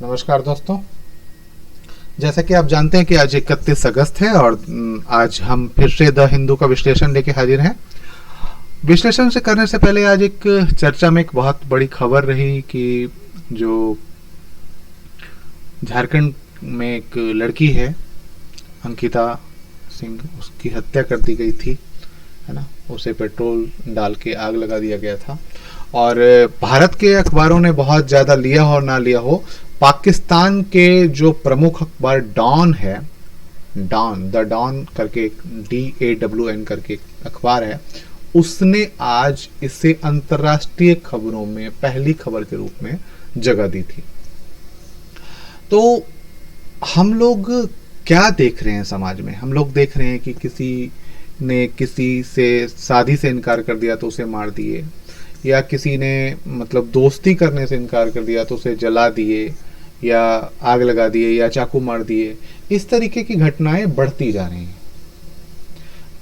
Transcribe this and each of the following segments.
नमस्कार दोस्तों, जैसा कि आप जानते हैं कि आज 31 अगस्त है और आज हम फिर से द हिंदू का विश्लेषण लेके हाजिर हैं। विश्लेषण से करने से पहले आज एक चर्चा में एक बहुत बड़ी खबर रही कि जो झारखंड में एक लड़की है अंकिता सिंह, उसकी हत्या कर दी गई थी, है ना। उसे पेट्रोल डाल के आग लगा दिया गया था और भारत के अखबारों ने बहुत ज़्यादा लिया हो ना लिया हो, पाकिस्तान के जो प्रमुख अखबार डॉन है, द डॉन करके DAWN करके एक अखबार है, उसने आज इसे अंतर्राष्ट्रीय खबरों में पहली खबर के रूप में जगह दी थी। तो हम लोग क्या देख रहे हैं समाज में? हम लोग देख रहे हैं कि किसी ने किसी से शादी से इनकार कर दिया तो उसे मार दिए, या किसी ने मतलब दोस्ती करने से इनकार कर दिया तो उसे जला दिए या आग लगा दिए या चाकू मार दिए। इस तरीके की घटनाएं बढ़ती जा रही हैं।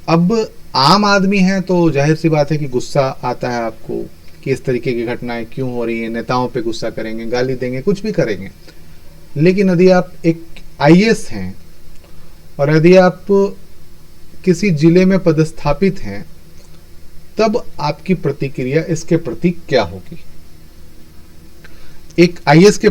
अब आम आदमी है तो जाहिर सी बात है कि गुस्सा आता है आपको कि इस तरीके की घटनाएं क्यों हो रही हैं। नेताओं पे गुस्सा करेंगे, गाली देंगे, कुछ भी करेंगे। लेकिन यदि आप एक IAS हैं और यदि आप किसी जिले में पदस्थापित हैं, तब आपकी प्रतिक्रिया इसके प्रति क्या होगी? एक IAS के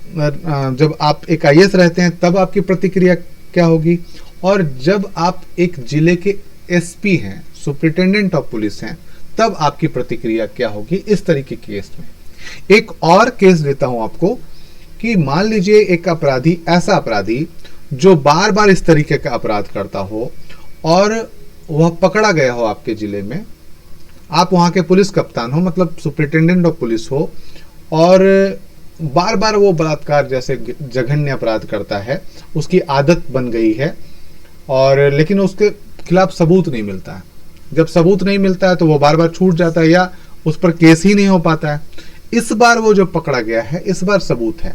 जब आप एक IAS रहते हैं तब आपकी प्रतिक्रिया क्या होगी, और जब आप एक जिले के SP हैं, सुपरिटेंडेंट ऑफ पुलिस हैं, तब आपकी प्रतिक्रिया क्या होगी? इस तरीके के केस में एक और केस देता हूं आपको कि मान लीजिए एक अपराधी, ऐसा अपराधी जो बार बार इस तरीके का अपराध करता हो और वह पकड़ा गया हो आपके जिले में, आप वहां के पुलिस कप्तान हो, मतलब सुपरिटेंडेंट ऑफ पुलिस हो, और बार बार वो बलात्कार जैसे जघन्य अपराध करता है, उसकी आदत बन गई है, और लेकिन उसके खिलाफ सबूत नहीं मिलता है। जब सबूत नहीं मिलता है तो वो बार बार छूट जाता है या उस पर केस ही नहीं हो पाता है। इस बार वो जो पकड़ा गया है, इस बार सबूत है।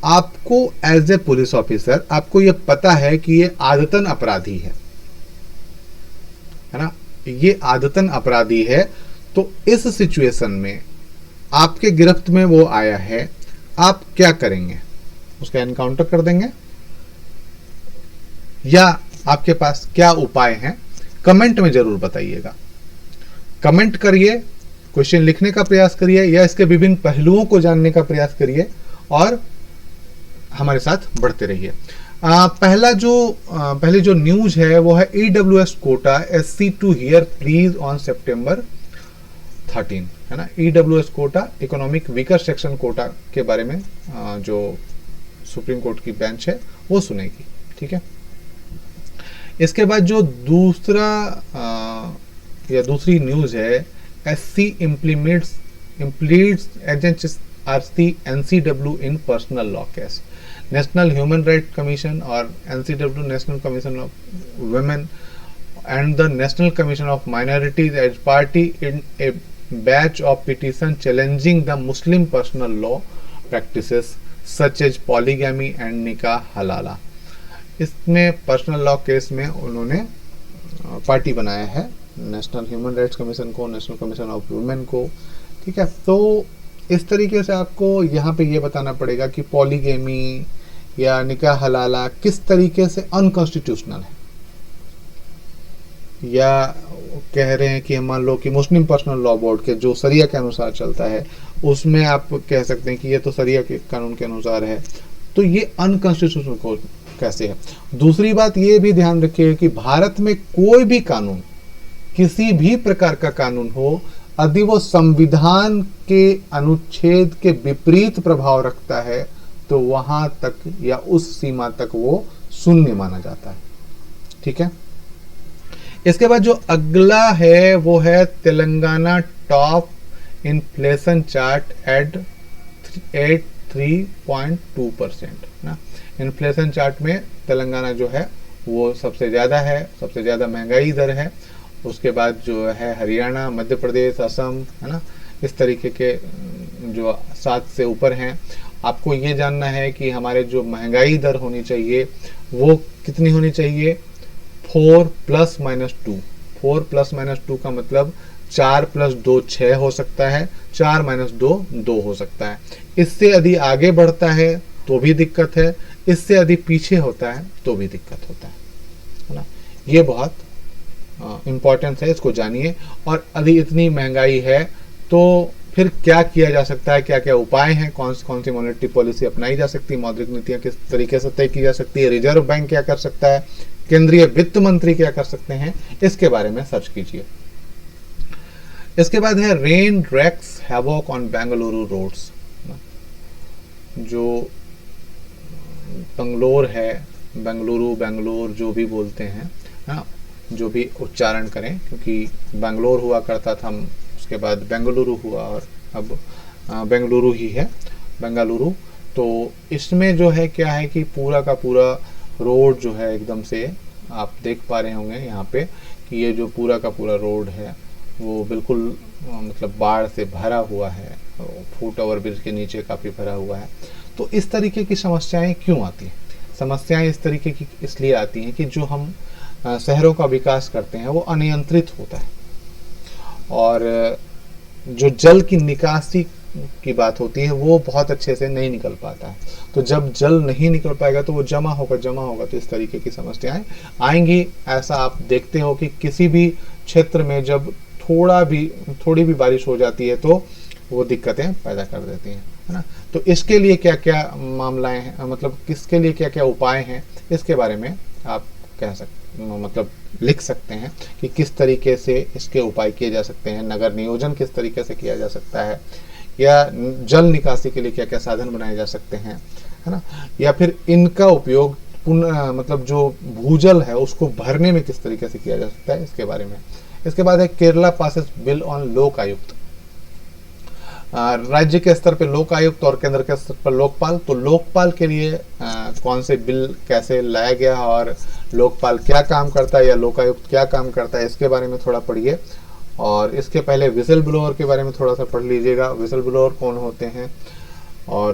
आपको एज ए पुलिस ऑफिसर आपको ये पता है कि ये आदतन अपराधी है ना, ये आदतन अपराधी है। तो इस सिचुएशन में आपके गिरफ्त में वो आया है, आप क्या करेंगे? उसका एनकाउंटर कर देंगे या आपके पास क्या उपाय हैं? कमेंट में जरूर बताइएगा। कमेंट करिए, क्वेश्चन लिखने का प्रयास करिए या इसके विभिन्न पहलुओं को जानने का प्रयास करिए और हमारे साथ बढ़ते रहिए। पहली जो न्यूज है वो है EWS quota SC to hear pleas on September 13, है ना। EWS quota economic weaker section quota के बारे में जो सुप्रीम कोर्ट की बेंच है वो सुनेगी, ठीक है। इसके बाद जो दूसरी न्यूज है, SC implements RC NCW in personal law case। National human right commission और NCW national commission of women and the national commission of minorities as party in a batch of petition challenging the Muslim personal law practices such as polygamy and nikah halala. इसमें personal law case में उन्होंने party बनाया है national human rights commission को, national commission of women को, ठीक है। तो इस तरीके से आपको यहाँ पे ये बताना पड़ेगा कि पॉलीगैमी या निकाह हलाला किस तरीके से अनकॉन्स्टिट्यूशनल है, या कह रहे हैं कि मान लो कि मुस्लिम पर्सनल लॉ बोर्ड के जो शरिया के अनुसार चलता है उसमें आप कह सकते हैं कि ये तो शरिया के कानून के अनुसार है, तो ये अनकॉन्स्टिट्यूशनल को कैसे है। दूसरी बात ये भी ध्यान रखिए कि भारत में कोई भी कानून, किसी भी प्रकार का कानून हो, यदि वो संविधान के अनुच्छेद के विपरीत प्रभाव रखता है तो वहां तक या उस सीमा तक वो शून्य माना जाता है, ठीक है। इसके बाद जो अगला है वो है Telangana top inflation chart at 3.2% ना। इन्फ्लेशन चार्ट में तेलंगाना जो है वो सबसे ज़्यादा है, सबसे ज़्यादा महंगाई दर है। उसके बाद जो है हरियाणा, मध्य प्रदेश, असम, है ना, इस तरीके के जो 7 से ऊपर हैं। आपको ये जानना है कि हमारे जो महंगाई दर होनी चाहिए वो कितनी होनी चाहिए? 4 ± 2। 4 ± 2 का मतलब 4 + 2 6 हो सकता है, 4 - 2 2 हो सकता है। इससे यदि आगे बढ़ता है तो भी दिक्कत है, इससे अधिक पीछे होता है तो भी दिक्कत होता है ना। ये बहुत इम्पोर्टेंस है, इसको जानिए। और यदि इतनी महंगाई है तो फिर क्या किया जा सकता है, क्या क्या उपाय हैं, कौन सी मॉनेटरी पॉलिसी अपनाई जा सकती है, मौद्रिक नीतियां किस तरीके से तय की जा सकती है, रिजर्व बैंक क्या कर सकता है, केंद्रीय वित्त मंत्री क्या कर सकते हैं, इसके बारे में सर्च कीजिए। इसके बाद है rain wracks havoc on Bengaluru roads. जो बंगलोर है, बेंगलुरु जो भी बोलते हैं ना, जो भी उच्चारण करें, क्योंकि बेंगलोर हुआ करता था, उसके बाद बेंगलुरु हुआ और अब बेंगलुरु ही है, बेंगलुरु। तो इसमें जो है क्या है कि पूरा का पूरा रोड जो है एकदम से आप देख पा रहे होंगे यहाँ पे कि ये जो पूरा का पूरा रोड है वो बिल्कुल मतलब बाढ़ से भरा हुआ है, फुट ओवर ब्रिज के नीचे काफ़ी भरा हुआ है। तो इस तरीके की समस्याएं क्यों आती हैं? समस्याएं इस तरीके की इसलिए आती हैं कि जो हम शहरों का विकास करते हैं वो अनियंत्रित होता है, और जो जल की निकासी की बात होती है वो बहुत अच्छे से नहीं निकल पाता है। तो जब जल नहीं निकल पाएगा तो वो जमा होगा तो इस तरीके की समस्याएं आएंगी। ऐसा आप देखते हो कि किसी भी क्षेत्र में जब थोड़ी भी बारिश हो जाती है तो वो दिक्कतें पैदा कर देती हैं, है ना। तो इसके लिए क्या क्या मामलाएं हैं, मतलब किसके लिए क्या क्या उपाय हैं, इसके बारे में आप कह सकते मतलब लिख सकते हैं कि किस तरीके से इसके उपाय किए जा सकते हैं, नगर नियोजन किस तरीके से किया जा सकता है, या जल निकासी के लिए क्या क्या साधन बनाए जा सकते हैं, है ना, या फिर इनका उपयोग पुनः मतलब जो भूजल है उसको भरने में किस तरीके से किया जा सकता है, इसके बारे में। इसके बाद है केरला पासेस बिल ऑन लोक आयुक्त। राज्य के स्तर पे लोक आयुक्त और केंद्र के स्तर पर लोकपाल। तो लोकपाल के लिए कौन से बिल कैसे लाया गया और लोकपाल क्या काम करता है या लोकायुक्त क्या काम करता है, इसके बारे में थोड़ा पढ़िए। और इसके पहले विसल ब्लोअर के बारे में थोड़ा सा पढ़ लीजिएगा, विसल ब्लोअर कौन होते हैं और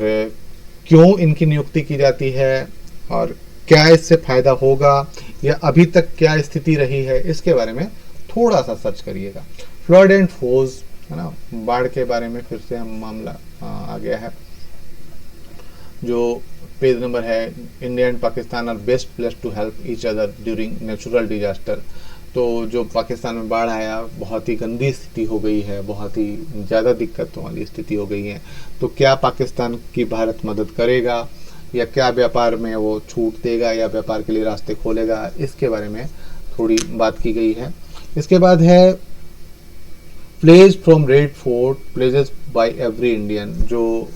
क्यों इनकी नियुक्ति की जाती है और क्या इससे फायदा होगा या अभी तक क्या स्थिति रही है, इसके बारे में थोड़ा सा सर्च करिएगा। फ्लड एंड फोज, है ना, बाढ़ के बारे में फिर से हम मामला आ गया है। जो पेज नंबर है, India and Pakistan are best place to help each other during natural disaster. तो जो पाकिस्तान में बाढ़ आया, बहुत ही गंदी स्थिति हो गई है, बहुत ही ज़्यादा दिक्कतों वाली स्थिति हो गई है। तो क्या पाकिस्तान की भारत मदद करेगा या क्या व्यापार में वो छूट देगा या व्यापार के लिए रास्ते खोलेगा, इसके बारे में थोड़ी बात की गई है। इसके बाद है pledge from red fort pledges by every Indian. जो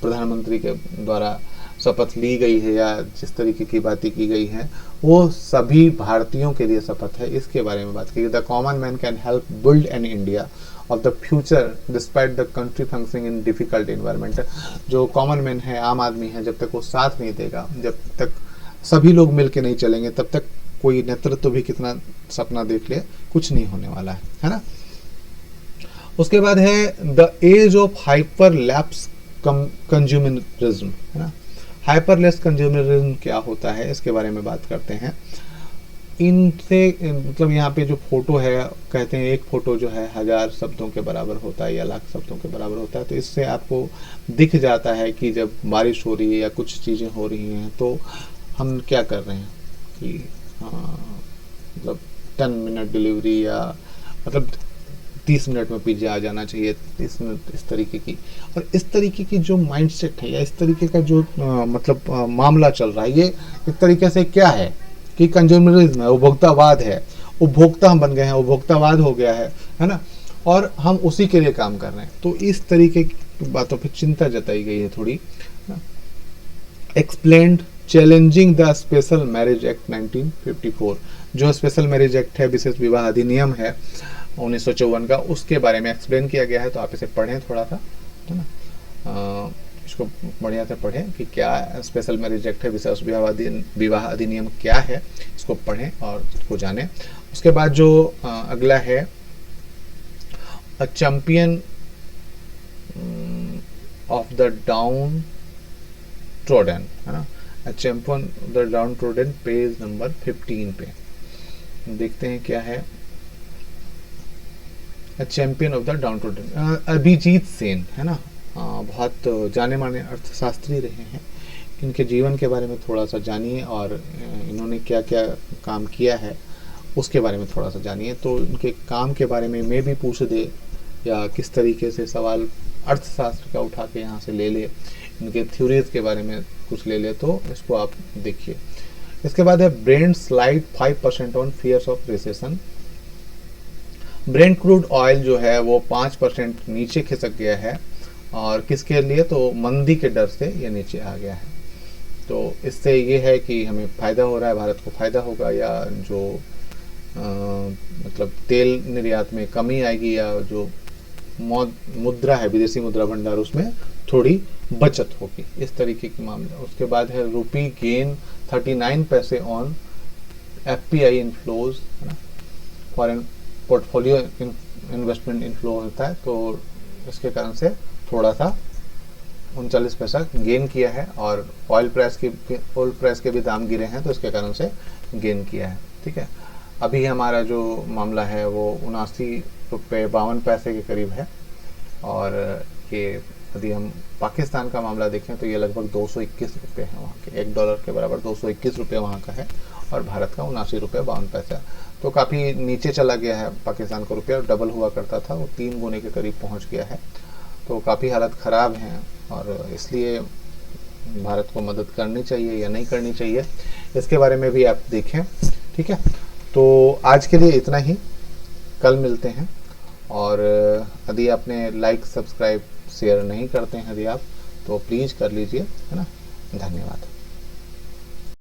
प्रधानमंत्री के द्वारा शपथ ली गई है या जिस तरीके की बातें की गई हैं वो सभी भारतीयों के लिए शपथ है, इसके बारे में बात की गई। The common man can help build an India of the future despite the country functioning in difficult environment. जो कॉमन मैन है, आम आदमी है, जब तक वो साथ नहीं देगा, जब तक सभी लोग मिल के नहीं चलेंगे, तब तक कोई नेतृत्व भी कितना सपना देख ले, कुछ नहीं होने वाला है ना। उसके बाद है the age of hyper lapse consumerism, है ना। हाइपरलेस कंज्यूमरिज्म क्या होता है, इसके बारे में बात करते हैं। इनसे मतलब यहाँ पे जो फोटो है, कहते हैं एक फोटो जो है 1000 शब्दों के बराबर होता है या लाख शब्दों के बराबर होता है। तो इससे आपको दिख जाता है कि जब बारिश हो रही है या कुछ चीज़ें हो रही हैं तो हम क्या कर रहे हैं कि मतलब 10 मिनट डिलीवरी या मतलब 30 मिनट में पिज्जा आ जाना चाहिए, 30 मिनट, इस तरीके की। और इस तरीके की जो माइंडसेट है या इस तरीके का जो मतलब मामला चल रहा है, ये एक तरीके से क्या है कि कंज्यूमरिज्म है, उपभोक्तावाद है, उपभोक्ता हम बन गए हैं, उपभोक्तावाद हो गया है ना, और हम उसी के लिए काम कर रहे हैं। तो इस तरीके की बातों पर चिंता जताई गई है थोड़ी। Explained challenging the special marriage act 1954। जो स्पेशल मैरिज एक्ट है, विशेष विवाह अधिनियम है 1954 का, उसके बारे में एक्सप्लेन किया गया है। तो आप इसे पढ़ें थोड़ा सा, है ना, इसको बढ़िया से पढ़ें कि क्या स्पेशल मैरिज एक्ट है, विशेष विवाह अधिनियम क्या है, इसको पढ़ें और इसको जानें। उसके बाद जो अगला है a champion of the downtrodden, है ना, a champion of the downtrodden, page number 15 पे देखते हैं क्या है। Champion of the downtrodden, Abhijit Sen, है ना, बहुत जाने माने अर्थशास्त्री रहे हैं। इनके जीवन के बारे में थोड़ा सा जानिए और इन्होंने क्या क्या काम किया है उसके बारे में थोड़ा सा जानिए। तो इनके काम के बारे में मैं भी पूछ दे या किस तरीके से सवाल अर्थशास्त्र का उठा के यहाँ से ले ले, इनके थ्योरीज के बारे में कुछ ले ले, तो इसको आप देखिए। इसके बाद है Brent slide 5% on fears of recession. Brent crude oil जो है वो 5% नीचे खिसक गया है, और किसके लिए, तो मंदी के डर से ये नीचे आ गया है। तो इससे ये है कि हमें फ़ायदा हो रहा है, भारत को फ़ायदा होगा, या जो मतलब तेल निर्यात में कमी आएगी, या जो मुद्रा है, विदेशी मुद्रा भंडार, उसमें थोड़ी बचत होगी, इस तरीके के मामले। उसके बाद है रुपी गेन 39 पैसे ऑन FPI इनफ्लोज, है ना, फॉरेन पोर्टफोलियो इन्वेस्टमेंट इनफ्लो होता है, तो इसके कारण से थोड़ा सा 39 पैसा गेन किया है। और ऑयल प्राइस के भी दाम गिरे हैं, तो इसके कारण से गेन किया है। ठीक है, अभी हमारा जो मामला है वो 79 रुपये 52 पैसे के करीब है, और ये यदि हम पाकिस्तान का मामला देखें तो ये लगभग 221 रुपये है वहाँ के, $1 के बराबर 221 रुपये वहाँ का है, और भारत का 79 रुपये 52 पैसा। तो काफ़ी नीचे चला गया है पाकिस्तान का रुपया, डबल हुआ करता था, वो 3 गुने के करीब पहुँच गया है। तो काफ़ी हालत ख़राब हैं, और इसलिए भारत को मदद करनी चाहिए या नहीं करनी चाहिए, इसके बारे में भी आप देखें। ठीक है, तो आज के लिए इतना ही, कल मिलते हैं। और यदि आपने लाइक सब्सक्राइब शेयर नहीं करते हैं यदि आप, तो प्लीज़ कर लीजिए, है ना। धन्यवाद।